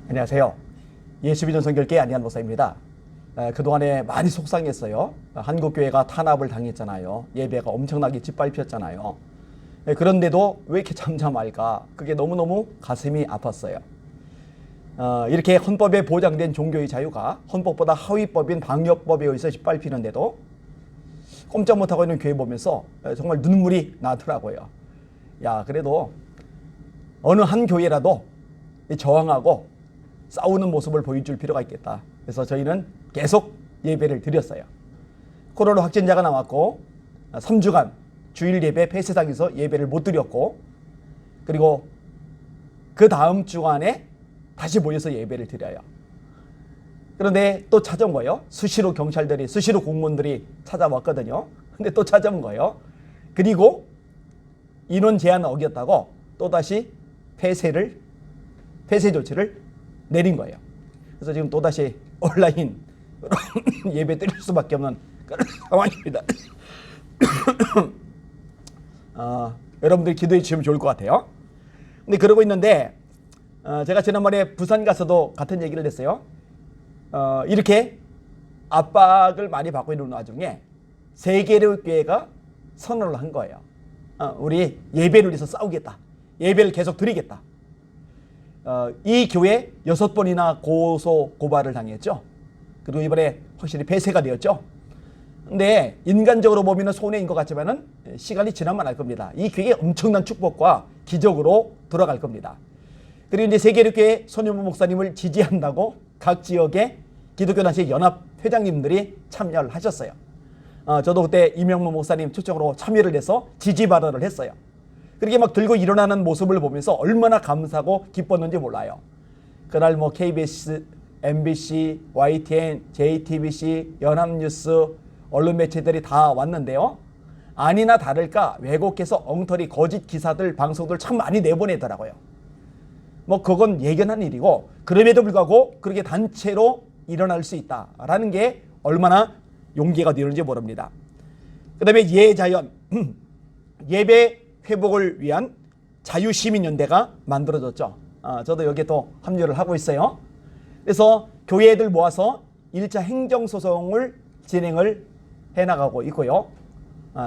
안녕하세요. 예수비전 선교회 안희한 목사입니다. 그동안에 많이 속상했어요. 한국교회가 탄압을 당했잖아요. 예배가 엄청나게 짓밟혔잖아요. 그런데도 왜 이렇게 잠잠할까? 그게 너무너무 가슴이 아팠어요. 이렇게 헌법에 보장된 종교의 자유가 헌법보다 하위법인 방역법에 의해서 짓밟히는데도 꼼짝 못하고 있는 교회 보면서 정말 눈물이 나더라고요. 야, 그래도 어느 한 교회라도 저항하고 싸우는 모습을 보여줄 필요가 있겠다. 그래서 저희는 계속 예배를 드렸어요. 코로나 확진자가 나왔고 3주간 주일 예배 폐쇄당해서 예배를 못 드렸고, 그리고 그 다음 주간에 다시 모여서 예배를 드려요. 그런데 또 찾아온 거예요. 수시로 경찰들이, 수시로 공무원들이 찾아왔거든요. 근데 또 찾아온 거예요. 그리고 인원 제한을 어겼다고 또다시 폐쇄 조치를 내린 거예요. 그래서 지금 또다시 온라인 예배 드릴 수밖에 없는 그런 상황입니다. 여러분들이 기도해 주시면 좋을 것 같아요. 근데 그러고 있는데 제가 지난번에 부산 가서도 같은 얘기를 했어요. 이렇게 압박을 많이 받고 있는 와중에 세계교회가 선언을 한 거예요. 우리 예배를 위해서 싸우겠다. 예배를 계속 드리겠다. 이 교회 6번이나 고소 고발을 당했죠. 그리고 이번에 확실히 폐쇄가 되었죠. 근데 인간적으로 보면 손해인 것 같지만은 시간이 지나면 알 겁니다. 이 교회에 엄청난 축복과 기적으로 돌아갈 겁니다. 그리고 이제 세계교회 손윤모 목사님을 지지한다고 각 지역의 기독교 단체 연합 회장님들이 참여를 하셨어요. 저도 그때 이명무 목사님 초청으로 참여를 해서 지지 발언을 했어요. 그렇게 막 들고 일어나는 모습을 보면서 얼마나 감사하고 기뻤는지 몰라요. 그날 뭐 KBS, MBC, YTN, JTBC, 연합뉴스, 언론 매체들이 다 왔는데요. 아니나 다를까 왜곡해서 엉터리 거짓 기사들, 방송들 참 많이 내보내더라고요. 뭐 그건 예견한 일이고, 그럼에도 불구하고 그렇게 단체로 일어날 수 있다라는 게 얼마나 용기가 되는지 모릅니다. 그 다음에 예자연, 예배 회복을 위한 자유시민연대가 만들어졌죠. 저도 여기에 또 합류를 하고 있어요. 그래서 교회들 모아서 1차 행정소송을 진행을 해나가고 있고요.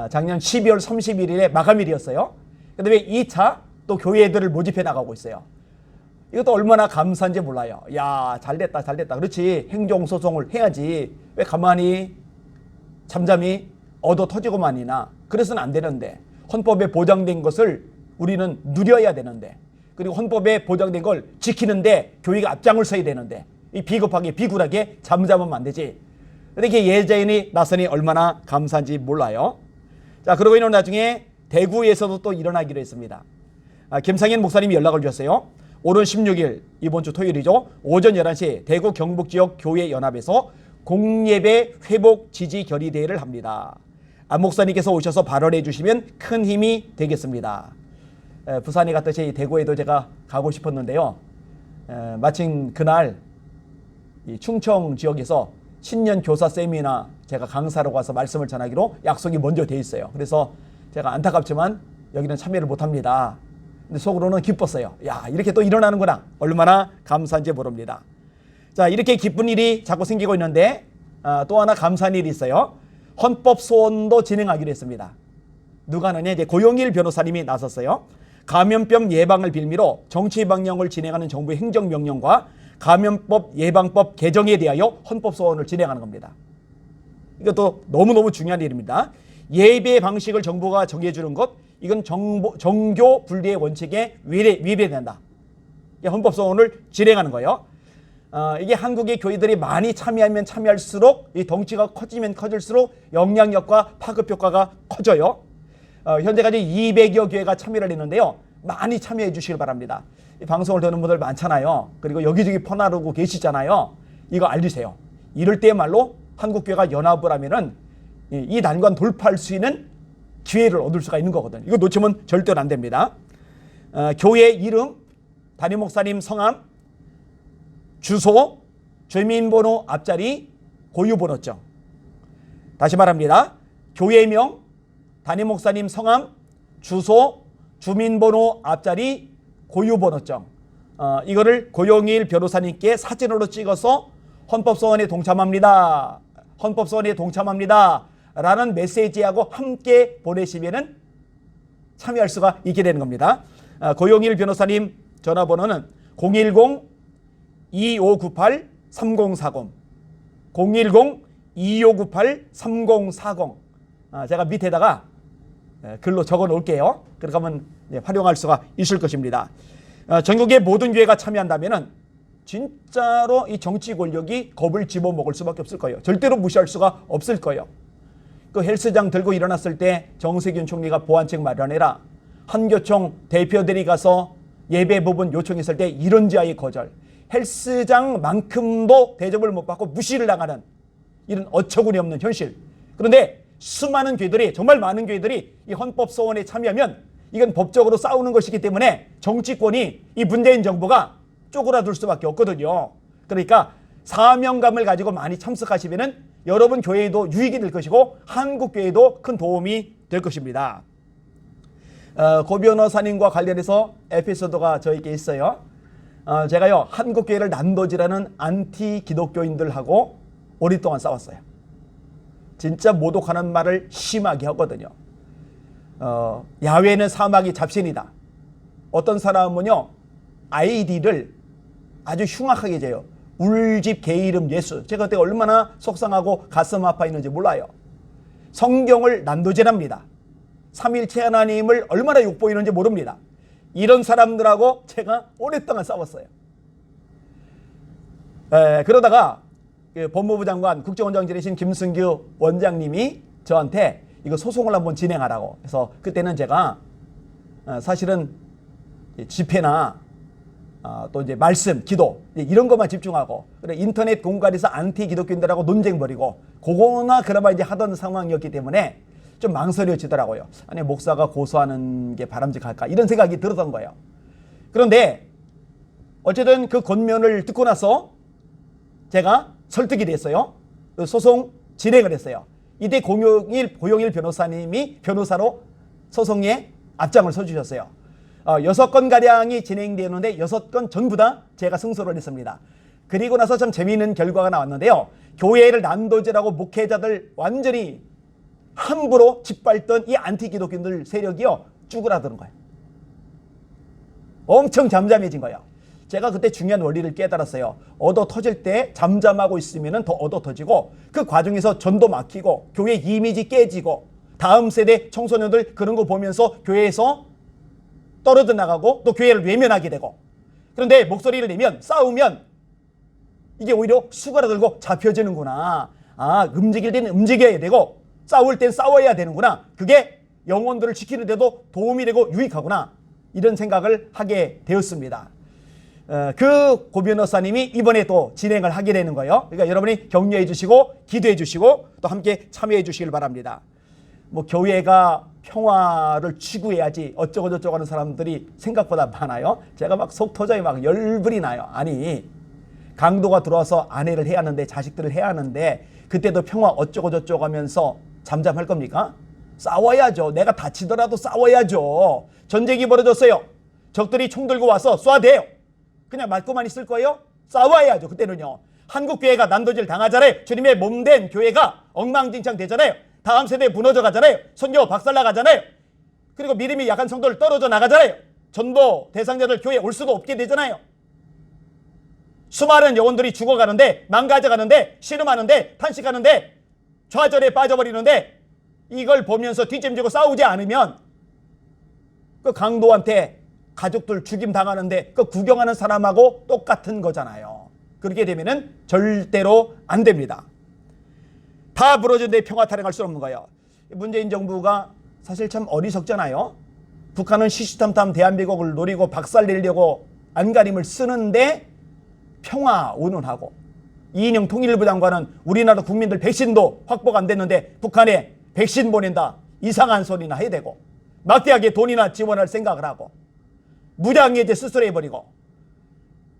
작년 12월 31일에 마감일이었어요. 그 다음에 2차 또 교회들을 모집해 나가고 있어요. 이것도 얼마나 감사한지 몰라요. 야, 잘됐다. 그렇지. 행정소송을 해야지. 왜 가만히 잠잠히 얻어 터지고만이나. 그래서는 안 되는데. 헌법에 보장된 것을 우리는 누려야 되는데, 그리고 헌법에 보장된 걸 지키는데 교회가 앞장을 서야 되는데, 이 비겁하게 비굴하게 잠잠하면 안 되지. 이렇게 예자연이 나서니 얼마나 감사한지 몰라요. 자, 그러고 있는 나중에 대구에서도 또 일어나기로 했습니다. 김상현 목사님이 연락을 주셨어요. 오는 16일 이번 주 토요일이죠. 오전 11시 대구 경북지역 교회연합에서 공예배 회복 지지 결의대회를 합니다. 안 목사님께서 오셔서 발언해 주시면 큰 힘이 되겠습니다. 부산에 갔듯이 대구에도 제가 가고 싶었는데요. 마침 그날 이 충청 지역에서 신년 교사 세미나 제가 강사로 가서 말씀을 전하기로 약속이 먼저 돼 있어요. 그래서 제가 안타깝지만 여기는 참여를 못합니다. 근데 속으로는 기뻤어요. 야, 이렇게 또 일어나는구나. 얼마나 감사한지 모릅니다. 자, 이렇게 기쁜 일이 자꾸 생기고 있는데 또 하나 감사한 일이 있어요. 헌법 소원도 진행하기로 했습니다. 누가 하느냐? 이제 고용일 변호사님이 나섰어요. 감염병 예방을 빌미로 정치 방향을 진행하는 정부의 행정명령과 감염법 예방법 개정에 대하여 헌법 소원을 진행하는 겁니다. 이것도 너무너무 중요한 일입니다. 예배 방식을 정부가 정해주는 것, 이건 정교 분리의 원칙에 위배된다. 헌법 소원을 진행하는 거예요. 이게 한국의 교회들이 많이 참여하면 참여할수록, 이 덩치가 커지면 커질수록 영향력과 파급 효과가 커져요. 현재까지 200여 교회가 참여를 했는데요. 많이 참여해 주시길 바랍니다. 이 방송을 듣는 분들 많잖아요. 그리고 여기저기 퍼나르고 계시잖아요. 이거 알리세요. 이럴 때야말로 한국교회가 연합을 하면은 이 난관 돌파할 수 있는 기회를 얻을 수가 있는 거거든요. 이거 놓치면 절대로 안 됩니다. 교회 이름, 담임 목사님 성함, 주소, 주민번호 앞자리, 고유번호증. 다시 말합니다. 교회명, 담임 목사님 성함, 주소, 주민번호 앞자리, 고유번호증. 이거를 고용일 변호사님께 사진으로 찍어서 헌법소원에 동참합니다. 헌법소원에 동참합니다. 라는 메시지하고 함께 보내시면은 참여할 수가 있게 되는 겁니다. 고용일 변호사님 전화번호는 010-2598-3040 010-2598-3040 제가 밑에다가 글로 적어 놓을게요. 그렇게 하면 활용할 수가 있을 것입니다. 전국의 모든 교회가 참여한다면은 진짜로 이 정치 권력이 겁을 집어먹을 수밖에 없을 거예요. 절대로 무시할 수가 없을 거예요. 그 헬스장 들고 일어났을 때 정세균 총리가 보안책 마련해라. 한교총 대표들이 가서 예배 부분 요청했을 때 이런지아의 거절. 헬스장만큼도 대접을 못 받고 무시를 당하는 이런 어처구니 없는 현실. 그런데 수많은 교회들이, 정말 많은 교회들이 이 헌법소원에 참여하면 이건 법적으로 싸우는 것이기 때문에 정치권이 이 문재인 정부가 쪼그라들 수밖에 없거든요. 그러니까 사명감을 가지고 많이 참석하시면은 여러분 교회에도 유익이 될 것이고 한국 교회에도 큰 도움이 될 것입니다. 고 변호사님과 관련해서 에피소드가 저에게 있어요. 제가요 한국 교회를 난도질하는 안티 기독교인들하고 오랫동안 싸웠어요. 진짜 모독하는 말을 심하게 하거든요. 야훼는 사막이 잡신이다. 어떤 사람은요 아이디를 아주 흉악하게 재요. 울집 개 이름 예수. 제가 그때 얼마나 속상하고 가슴 아파했는지 몰라요. 성경을 난도질합니다. 삼일체 하나님을 얼마나 욕보이는지 모릅니다. 이런 사람들하고 제가 오랫동안 싸웠어요. 그러다가 법무부 장관 국정원장 지내신 김승규 원장님이 저한테 이거 소송을 한번 진행하라고. 그래서 그때는 제가 사실은 집회나 또 이제 말씀, 기도 이런 것만 집중하고 그래 인터넷 공간에서 안티 기독교인들하고 논쟁 벌이고 그거나 그나마 이제 하던 상황이었기 때문에 좀 망설여지더라고요. 아니 목사가 고소하는 게 바람직할까 이런 생각이 들었던 거예요. 그런데 어쨌든 그 권면을 듣고 나서 제가 설득이 됐어요. 소송 진행을 했어요. 이때 고용일 변호사님이 변호사로 소송에 앞장을 서주셨어요. 6건가량이 진행되는데 6건 전부 다 제가 승소를 했습니다. 그리고 나서 참 재미있는 결과가 나왔는데요. 교회를 난도질하고 목회자들 완전히 함부로 짓밟던 이 안티기독교인들 세력이요 쭈그라드는 거예요. 엄청 잠잠해진 거예요. 제가 그때 중요한 원리를 깨달았어요. 얻어 터질 때 잠잠하고 있으면 더 얻어 터지고 그 과정에서 전도 막히고 교회 이미지 깨지고 다음 세대 청소년들 그런 거 보면서 교회에서 떨어져 나가고 또 교회를 외면하게 되고 그런데 목소리를 내면 싸우면 이게 오히려 수그라들고 잡혀지는구나. 움직일 때는 움직여야 되고 싸울 땐 싸워야 되는구나. 그게 영혼들을 지키는 데도 도움이 되고 유익하구나. 이런 생각을 하게 되었습니다. 그 고 변호사님이 이번에 또 진행을 하게 되는 거예요. 그러니까 여러분이 격려해 주시고 기도해 주시고 또 함께 참여해 주시길 바랍니다. 뭐 교회가 평화를 추구해야지 어쩌고 저쩌고 하는 사람들이 생각보다 많아요. 제가 막 속 터져요. 막 열불이 나요. 아니 강도가 들어와서 아내를 해야 하는데 자식들을 해야 하는데 그때도 평화 어쩌고 저쩌고 하면서 잠잠할 겁니까? 싸워야죠. 내가 다치더라도 싸워야죠. 전쟁이 벌어졌어요. 적들이 총 들고 와서 쏴대요. 그냥 맞고만 있을 거예요? 싸워야죠. 그때는요. 한국 교회가 난도질 당하잖아요. 주님의 몸된 교회가 엉망진창 되잖아요. 다음 세대에 무너져 가잖아요. 선교 박살 나가잖아요. 그리고 믿음이 약한 성도들 떨어져 나가잖아요. 전도 대상자들 교회에 올 수도 없게 되잖아요. 수많은 영혼들이 죽어가는데 망가져가는데 씨름하는데 탄식하는데 좌절에 빠져버리는데 이걸 보면서 뒷짐지고 싸우지 않으면 그 강도한테 가족들 죽임 당하는데 그 구경하는 사람하고 똑같은 거잖아요. 그렇게 되면은 절대로 안 됩니다. 다 부러졌는데 평화 타령할 수 없는 거예요. 문재인 정부가 사실 참 어리석잖아요. 북한은 시시탐탐 대한민국을 노리고 박살내려고 안간힘을 쓰는데 평화 운운하고 이인영 통일부 장관은 우리나라 국민들 백신도 확보가 안 됐는데 북한에 백신 보낸다 이상한 소리나 해야 되고 막대하게 돈이나 지원할 생각을 하고 무장해제 스스로 해버리고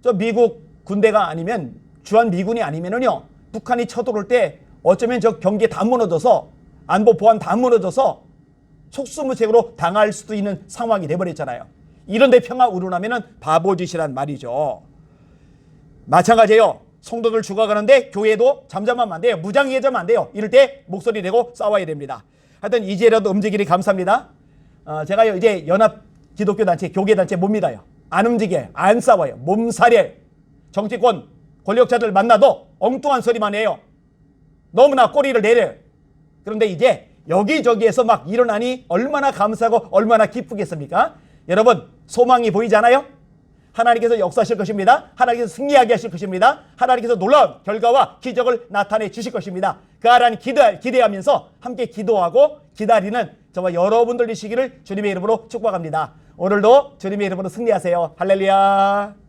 저 미국 군대가 아니면 주한미군이 아니면은요 북한이 쳐들어올 때 어쩌면 저 경계 다 무너져서 안보 보안 다 무너져서 속수무책으로 당할 수도 있는 상황이 돼버렸잖아요. 이런데 평화 우러나면은 바보짓이란 말이죠. 마찬가지예요. 성도들 죽어가는데 교회도 잠잠하면 안 돼요. 무장해제하면 안 돼요. 이럴 때 목소리 내고 싸워야 됩니다. 하여튼 이제라도 움직이리 감사합니다. 제가요 이제 연합 기독교 단체, 교계 단체 못 믿어요. 안 움직여요. 안 싸워요. 몸살이에요. 정치권 권력자들 만나도 엉뚱한 소리만 해요. 너무나 꼬리를 내려요. 그런데 이제 여기저기에서 막 일어나니 얼마나 감사하고 얼마나 기쁘겠습니까? 여러분 소망이 보이잖아요? 하나님께서 역사하실 것입니다. 하나님께서 승리하게 하실 것입니다. 하나님께서 놀라운 결과와 기적을 나타내 주실 것입니다. 그 하나님 기대하면서 함께 기도하고 기다리는 저와 여러분들 되시기를 주님의 이름으로 축복합니다. 오늘도 주님의 이름으로 승리하세요. 할렐루야.